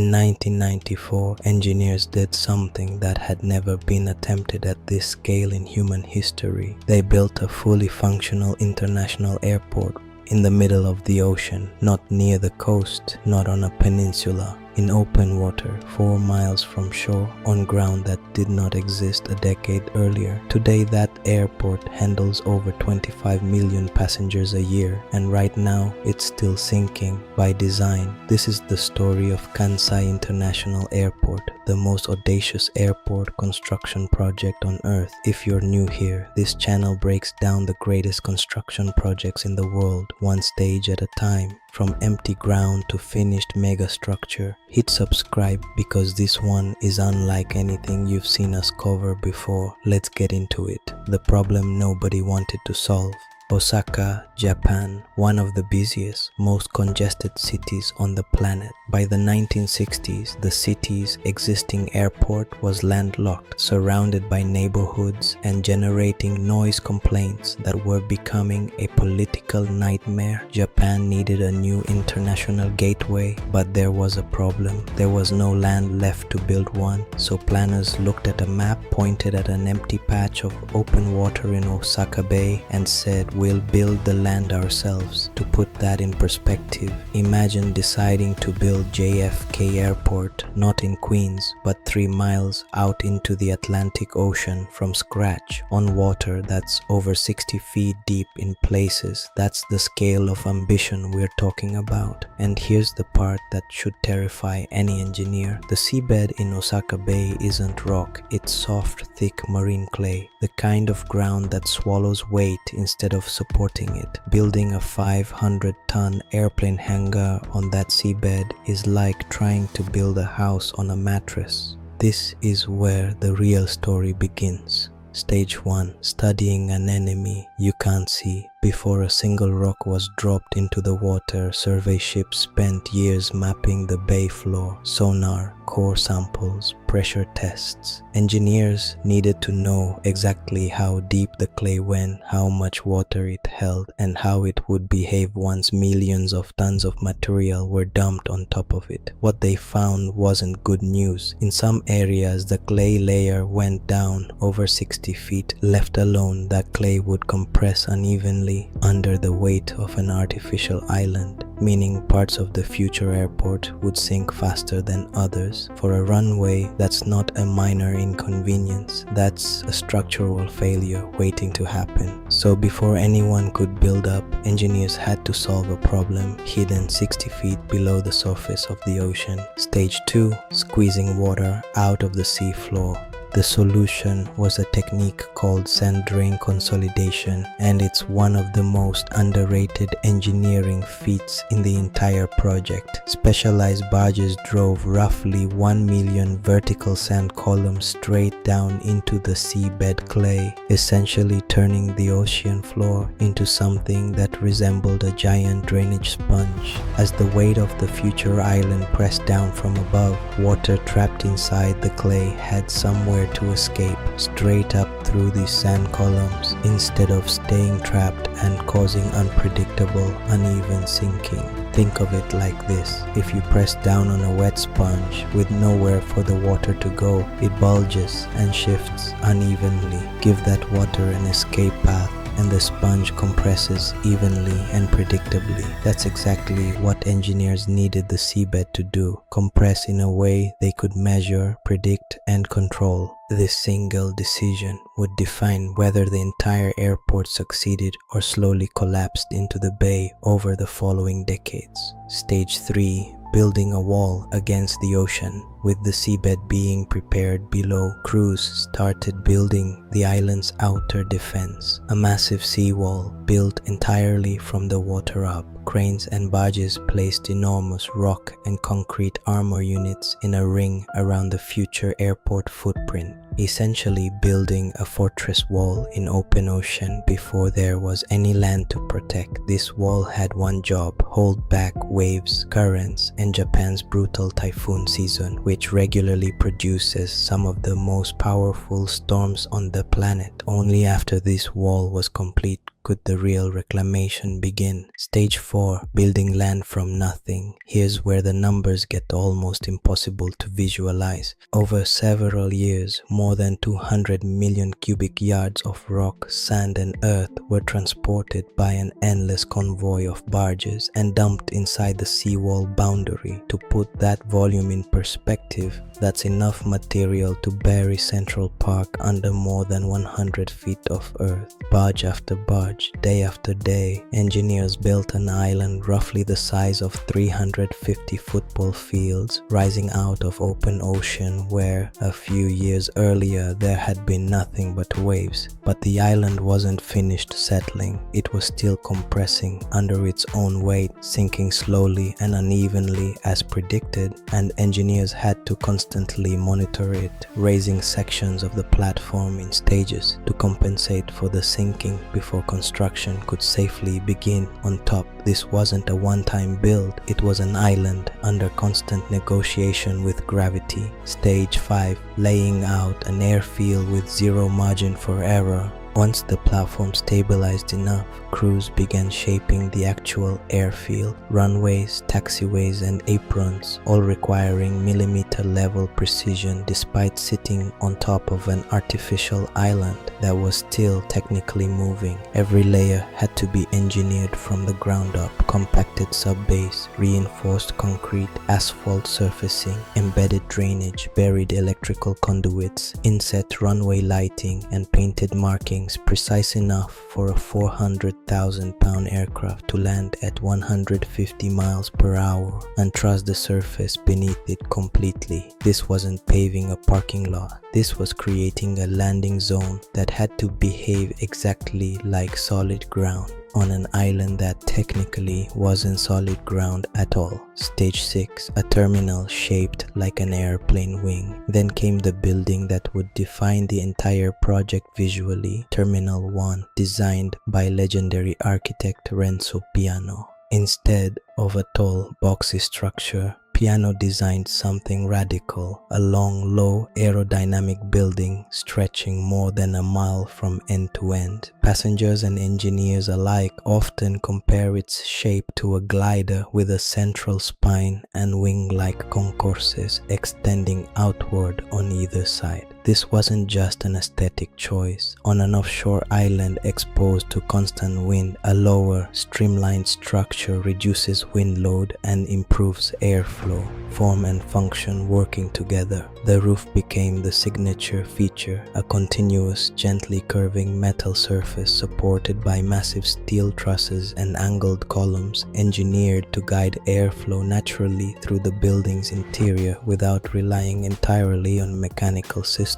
In 1994, engineers did something that had never been attempted at this scale in human history. They built a fully functional international airport in the middle of the ocean, not near the coast, not on a peninsula, in open water, 4 miles from shore, on ground that did not exist a decade earlier. Today that airport handles over 25 million passengers a year, and right now it's still sinking by design. This is the story of Kansai International Airport, the most audacious airport construction project on Earth. If you're new here, this channel breaks down the greatest construction projects in the world, one stage at a time. From empty ground to finished mega structure. Hit subscribe because this one is unlike anything you've seen us cover before. Let's get into it. The problem nobody wanted to solve. Osaka, Japan, one of the busiest, most congested cities on the planet. By the 1960s, the city's existing airport was landlocked, surrounded by neighborhoods and generating noise complaints that were becoming a political nightmare. Japan needed a new international gateway, but there was a problem. There was no land left to build one, so planners looked at a map, pointed at an empty patch of open water in Osaka Bay and said, "We'll build the land ourselves." To put that in perspective, imagine deciding to build JFK Airport not in Queens but 3 miles out into the Atlantic Ocean from scratch on water that's over 60 feet deep in places. That's the scale of ambition we're talking about. And here's the part that should terrify any engineer. The seabed in Osaka Bay isn't rock, it's soft, thick marine clay, the kind of ground that swallows weight instead of supporting it. Building a 500-ton airplane hangar on that seabed is like trying to build a house on a mattress. This is where the real story begins. Stage 1. Studying an enemy you can't see. Before a single rock was dropped into the water, survey ships spent years mapping the bay floor, sonar, core samples, pressure tests. Engineers needed to know exactly how deep the clay went, how much water it held, and how it would behave once millions of tons of material were dumped on top of it. What they found wasn't good news. In some areas, the clay layer went down over 60 feet. Left alone, that clay would compress unevenly under the weight of an artificial island, meaning parts of the future airport would sink faster than others. For a runway, that's not a minor inconvenience, that's a structural failure waiting to happen. So before anyone could build up, engineers had to solve a problem hidden 60 feet below the surface of the ocean. Stage 2. Squeezing water out of the sea floor. The solution was a technique called sand drain consolidation, and it's one of the most underrated engineering feats in the entire project. Specialized barges drove roughly 1 million vertical sand columns straight down into the seabed clay, essentially turning the ocean floor into something that resembled a giant drainage sponge. As the weight of the future island pressed down from above, water trapped inside the clay had somewhere to escape, straight up through these sand columns, instead of staying trapped and causing unpredictable, uneven sinking. Think of it like this: if you press down on a wet sponge with nowhere for the water to go, it bulges and shifts unevenly. Give that water an escape path, and the sponge compresses evenly and predictably. That's exactly what engineers needed the seabed to do: compress in a way they could measure, predict, and control. This single decision would define whether the entire airport succeeded or slowly collapsed into the bay over the following decades. Stage 3. Building a wall against the ocean. With the seabed being prepared below, crews started building the island's outer defense, a massive seawall built entirely from the water up. Cranes and barges placed enormous rock and concrete armor units in a ring around the future airport footprint, essentially building a fortress wall in open ocean before there was any land to protect. This wall had one job: hold back waves, currents, and Japan's brutal typhoon season, which regularly produces some of the most powerful storms on the planet. Only after this wall was complete could the real reclamation begin. Stage 4, building land from nothing. Here's where the numbers get almost impossible to visualize. Over several years, more than 200 million cubic yards of rock, sand and earth were transported by an endless convoy of barges and dumped inside the seawall boundary. To put that volume in perspective, that's enough material to bury Central Park under more than 100 feet of earth. Barge after barge, day after day, engineers built an island roughly the size of 350 football fields, rising out of open ocean where, a few years earlier, there had been nothing but waves. But the island wasn't finished settling. It was still compressing under its own weight, sinking slowly and unevenly as predicted, and engineers had to constantly monitor it, raising sections of the platform in stages to compensate for the sinking before construction could safely begin. On top, this wasn't a one-time build, it was an island under constant negotiation with gravity. Stage 5, laying out an airfield with zero margin for error. Once the platform stabilized enough, crews began shaping the actual airfield, runways, taxiways and aprons, all requiring millimeter-level precision despite sitting on top of an artificial island that was still technically moving. Every layer had to be engineered from the ground up: compacted sub-base, reinforced concrete, asphalt surfacing, embedded drainage, buried electrical conduits, inset runway lighting and painted markings precise enough for a 400,000-pound aircraft to land at 150 miles per hour and trust the surface beneath it completely. This wasn't paving a parking lot. This was creating a landing zone that had to behave exactly like solid ground on an island that technically wasn't solid ground at all. Stage 6, a terminal shaped like an airplane wing. Then came the building that would define the entire project visually, Terminal 1, designed by legendary architect Renzo Piano. Instead of a tall, boxy structure, Piano designed something radical, a long, low, aerodynamic building stretching more than a mile from end to end. Passengers and engineers alike often compare its shape to a glider with a central spine and wing-like concourses extending outward on either side. This wasn't just an aesthetic choice. On an offshore island exposed to constant wind, a lower, streamlined structure reduces wind load and improves airflow, form and function working together. The roof became the signature feature, a continuous, gently curving metal surface supported by massive steel trusses and angled columns engineered to guide airflow naturally through the building's interior without relying entirely on mechanical systems.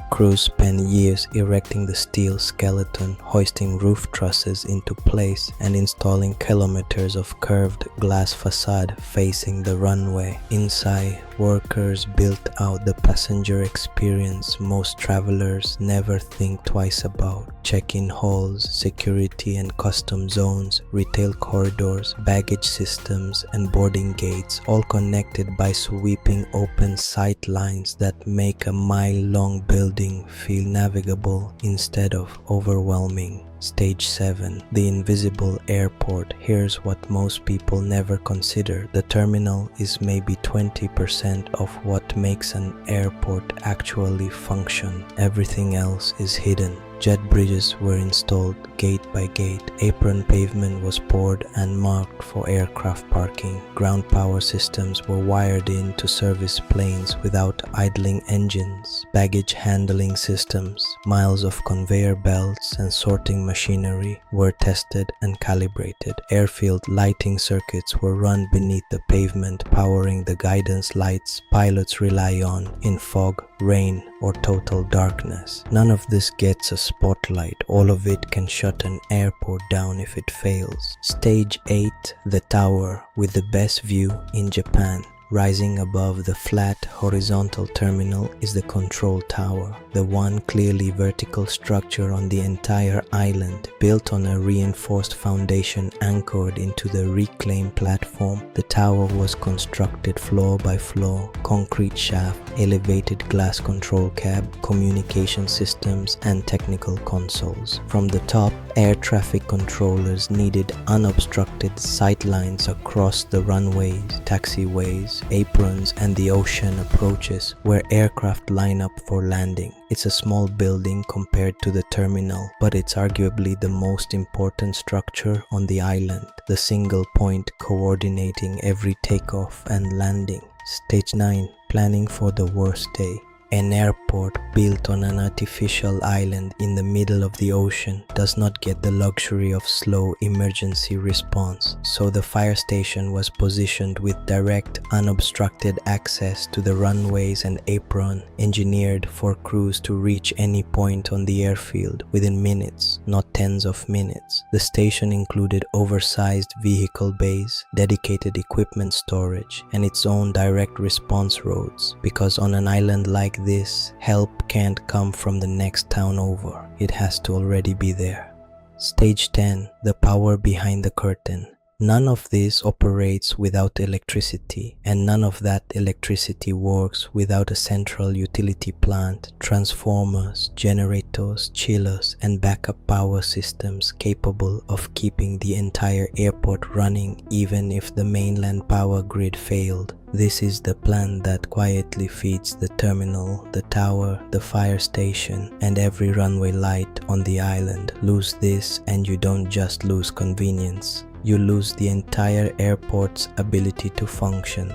Crews spent years erecting the steel skeleton, hoisting roof trusses into place, and installing kilometers of curved glass facade facing the runway. Inside, workers built out the passenger experience most travelers never think twice about. Check-in halls, security and custom zones, retail corridors, baggage systems, and boarding gates, all connected by sweeping open sight lines that make a mile-long building feel navigable instead of overwhelming. Stage 7, the invisible airport. Here's what most people never consider. The terminal is maybe 20% of what makes an airport actually function. Everything else is hidden. Jet bridges were installed gate by gate. Apron pavement was poured and marked for aircraft parking. Ground power systems were wired in to service planes without idling engines. Baggage handling systems, miles of conveyor belts and sorting machinery were tested and calibrated. Airfield lighting circuits were run beneath the pavement, powering the guidance lights pilots rely on in fog, rain, or total darkness. None of this gets a spotlight. All of it can shut an airport down if it fails. Stage 8, the tower with the best view in Japan. Rising above the flat, horizontal terminal is the control tower, the one clearly vertical structure on the entire island, built on a reinforced foundation anchored into the reclaimed platform. The tower was constructed floor by floor, concrete shaft, elevated glass control cab, communication systems, and technical consoles. From the top, air traffic controllers needed unobstructed sightlines across the runways, taxiways, aprons, and the ocean approaches where aircraft line up for landing. It's a small building compared to the terminal, but it's arguably the most important structure on the island, the single point coordinating every takeoff and landing. Stage 9. Planning for the worst day. An airport built on an artificial island in the middle of the ocean does not get the luxury of slow emergency response, so the fire station was positioned with direct, unobstructed access to the runways and apron, engineered for crews to reach any point on the airfield within minutes, not tens of minutes. The station included oversized vehicle bays, dedicated equipment storage, and its own direct response roads, because on an island like this, help can't come from the next town over. It has to already be there. Stage 10. The power behind the curtain. None of this operates without electricity, and none of that electricity works without a central utility plant, transformers, generators, chillers, and backup power systems capable of keeping the entire airport running even if the mainland power grid failed. This is the plant that quietly feeds the terminal, the tower, the fire station, and every runway light on the island. Lose this and you don't just lose convenience. You lose the entire airport's ability to function.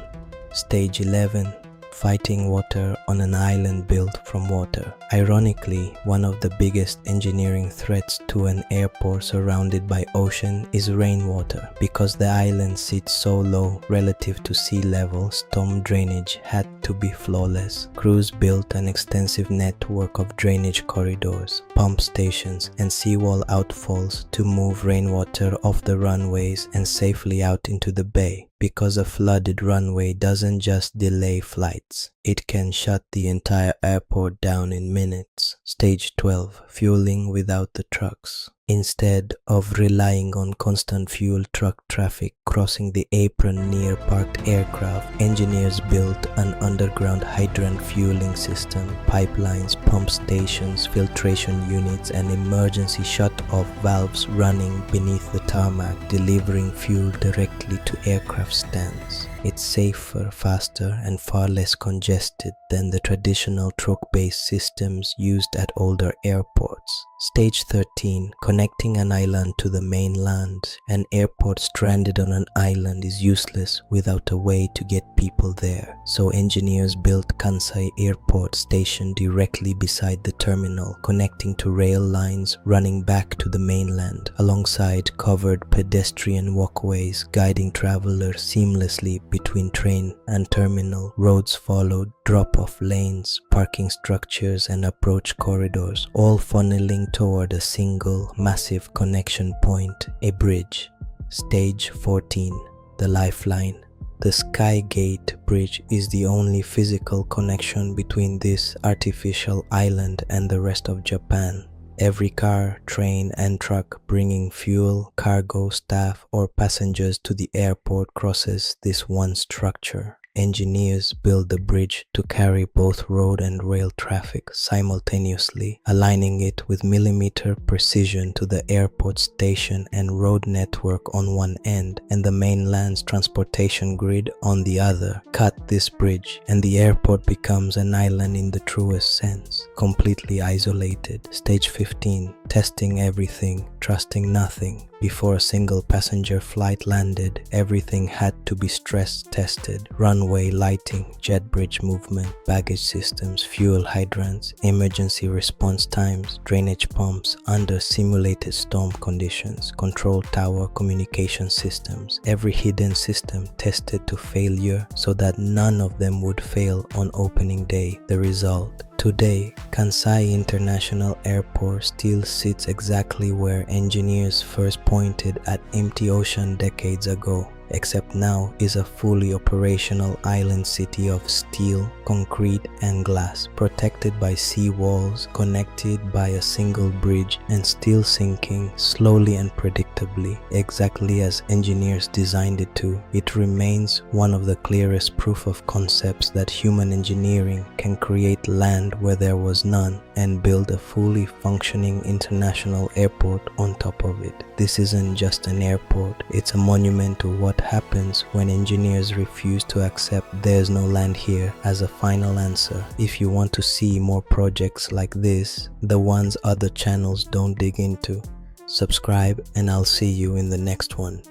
Stage 11. Fighting water on an island built from water. Ironically, one of the biggest engineering threats to an airport surrounded by ocean is rainwater. Because the island sits so low relative to sea level, storm drainage had to be flawless. Crews built an extensive network of drainage corridors, pump stations, and seawall outfalls to move rainwater off the runways and safely out into the bay. Because a flooded runway doesn't just delay flights, it can shut the entire airport down in minutes. Stage 12. Fueling without the trucks. Instead of relying on constant fuel truck traffic crossing the apron near parked aircraft, engineers built an underground hydrant fueling system, pipelines, pump stations, filtration units, and emergency shut-off valves running beneath the tarmac, delivering fuel directly to aircraft stands. It's safer, faster, and far less congested than the traditional truck-based systems used at older airports. Stage 13. Connecting an island to the mainland. An airport stranded on an island is useless without a way to get people there. So engineers built Kansai Airport station directly beside the terminal, connecting to rail lines running back to the mainland, alongside covered pedestrian walkways guiding travelers seamlessly between train and terminal. Roads followed, drop-off lanes, parking structures, and approach corridors, all funneling toward a single, massive connection point, a bridge. Stage 14. The lifeline. The Skygate Bridge is the only physical connection between this artificial island and the rest of Japan. Every car, train, and truck bringing fuel, cargo, staff, or passengers to the airport crosses this one structure. Engineers build the bridge to carry both road and rail traffic simultaneously, aligning it with millimeter precision to the airport station and road network on one end and the mainland's transportation grid on the other. Cut this bridge and the airport becomes an island in the truest sense, completely isolated. Stage 15. Testing everything, trusting nothing. Before a single passenger flight landed, everything had to be stress tested. Runway lighting, jet bridge movement, baggage systems, fuel hydrants, emergency response times, drainage pumps under simulated storm conditions, control tower communication systems. Every hidden system tested to failure so that none of them would fail on opening day. The result: today, Kansai International Airport still sits exactly where engineers first pointed at empty ocean decades ago. except now is a fully operational island city of steel, concrete and glass, protected by sea walls, connected by a single bridge, and still sinking slowly and predictably, exactly as engineers designed it to. It remains one of the clearest proof of concepts that human engineering can create land where there was none and build a fully functioning international airport on top of it. This isn't just an airport, it's a monument to what happens when engineers refuse to accept there's no land here as a final answer. If you want to see more projects like this, the ones other channels don't dig into, subscribe and I'll see you in the next one.